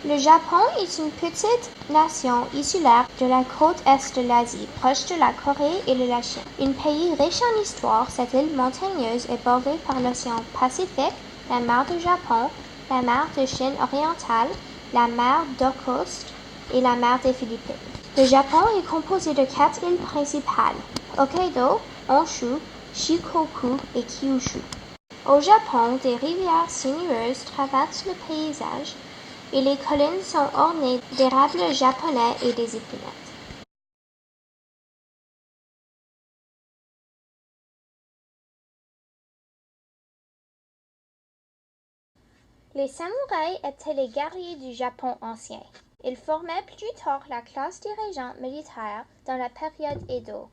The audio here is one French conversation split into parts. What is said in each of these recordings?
Le Japon est une petite nation insulaire de la côte est de l'Asie, proche de la Corée et de la Chine. Un pays riche en histoire, cette île montagneuse est bordée par l'océan Pacifique, la mer du Japon, la mer de Chine orientale, la mer d'Okhotsk et la mer des Philippines. Le Japon est composé de 4 îles principales, Hokkaido, Honshu, Shikoku et Kyushu. Au Japon, des rivières sinueuses traversent le paysage et les collines sont ornées d'érables japonais et des épinettes. Les samouraïs étaient les guerriers du Japon ancien. Ils formaient plus tard la classe dirigeante militaire dans la période Edo,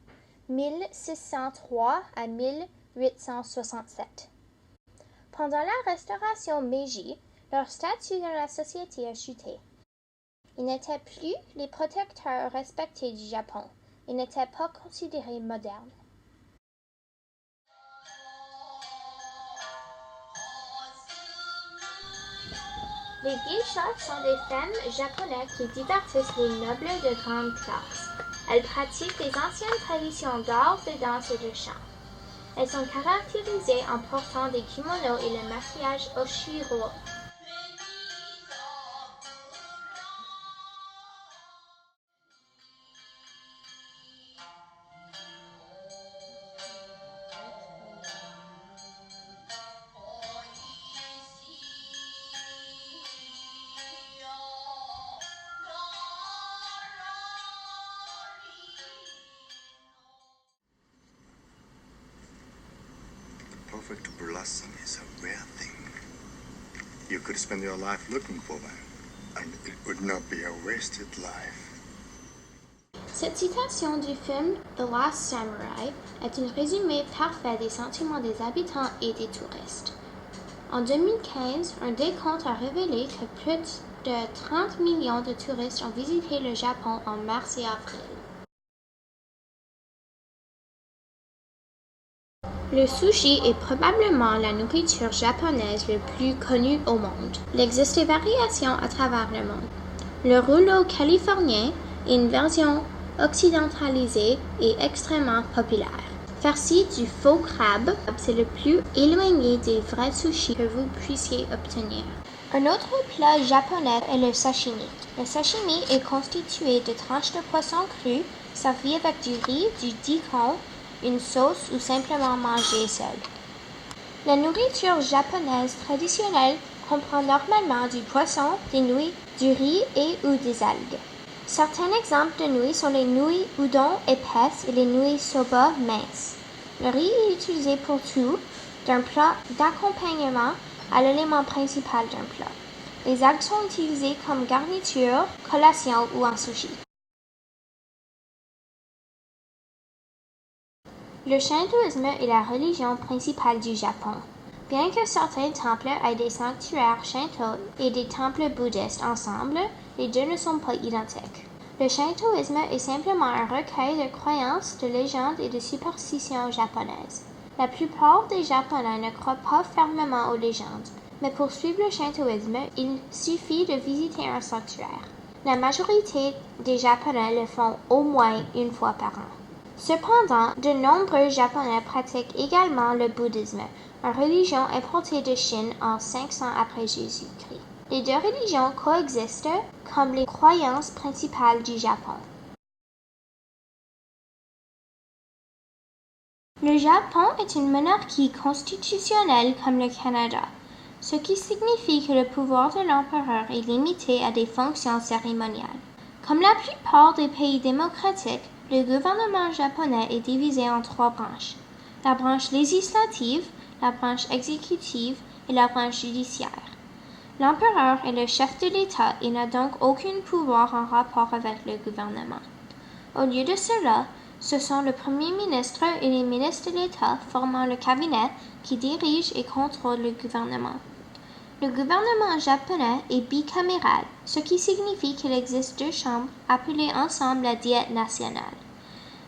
1603 à 1867. Pendant la restauration Meiji, leur statut dans la société a chuté. Ils n'étaient plus les protecteurs respectés du Japon. Ils n'étaient pas considérés modernes. Les geishas sont des femmes japonaises qui divertissent les nobles de grande classe. Elles pratiquent les anciennes traditions d'art, de danse et de chant. Elles sont caractérisées en portant des kimonos et le maquillage oshiro. Perfect blossom is a rare thing. You could spend your life looking for them, and it would not be a wasted life. Cette citation du film The Last Samurai est un résumé parfait des sentiments des habitants et des touristes. En 2015, un décompte a révélé que plus de 30 millions de touristes ont visité le Japon en mars et avril. Le sushi est probablement la nourriture japonaise le plus connue au monde. Il existe des variations à travers le monde. Le rouleau californien est une version occidentalisée et extrêmement populaire. Farci du faux crabe, c'est le plus éloigné des vrais sushis que vous puissiez obtenir. Un autre plat japonais est le sashimi. Le sashimi est constitué de tranches de poisson cru servies avec du riz, du daikon, une sauce ou simplement mangée seule. La nourriture japonaise traditionnelle comprend normalement du poisson, des nouilles, du riz et ou des algues. Certains exemples de nouilles sont les nouilles udon épaisses et les nouilles soba minces. Le riz est utilisé pour tout, d'un plat d'accompagnement à l'élément principal d'un plat. Les algues sont utilisées comme garniture, collation ou en sushi. Le shintoïsme est la religion principale du Japon. Bien que certains temples aient des sanctuaires shinto et des temples bouddhistes ensemble, les deux ne sont pas identiques. Le shintoïsme est simplement un recueil de croyances, de légendes et de superstitions japonaises. La plupart des Japonais ne croient pas fermement aux légendes, mais pour suivre le shintoïsme, il suffit de visiter un sanctuaire. La majorité des Japonais le font au moins une fois par an. Cependant, de nombreux Japonais pratiquent également le bouddhisme, une religion importée de Chine en 500 après Jésus-Christ. Les deux religions coexistent comme les croyances principales du Japon. Le Japon est une monarchie constitutionnelle comme le Canada, ce qui signifie que le pouvoir de l'empereur est limité à des fonctions cérémoniales. Comme la plupart des pays démocratiques, le gouvernement japonais est divisé en 3 branches. La branche législative, la branche exécutive et la branche judiciaire. L'empereur est le chef de l'État et n'a donc aucun pouvoir en rapport avec le gouvernement. Au lieu de cela, ce sont le Premier ministre et les ministres de l'État formant le cabinet qui dirigent et contrôlent le gouvernement. Le gouvernement japonais est bicaméral, ce qui signifie qu'il existe 2 chambres appelées ensemble la Diète nationale.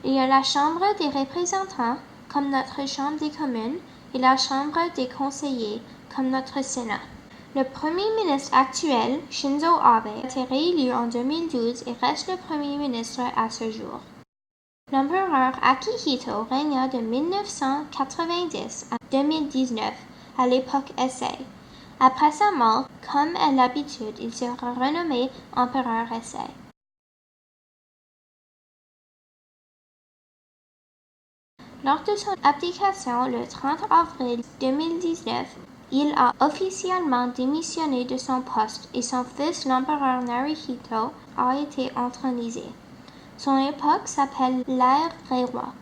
Il y a la Chambre des représentants, comme notre Chambre des communes, et la Chambre des conseillers, comme notre Sénat. Le premier ministre actuel, Shinzo Abe, a été réélu en 2012 et reste le premier ministre à ce jour. L'empereur Akihito régna de 1990 à 2019, à l'époque Heisei. Après sa mort, comme à l'habitude, il sera renommé empereur Heisei. Lors de son abdication le 30 avril 2019, il a officiellement démissionné de son poste et son fils l'empereur Naruhito a été intronisé. Son époque s'appelle l'ère Reiwa.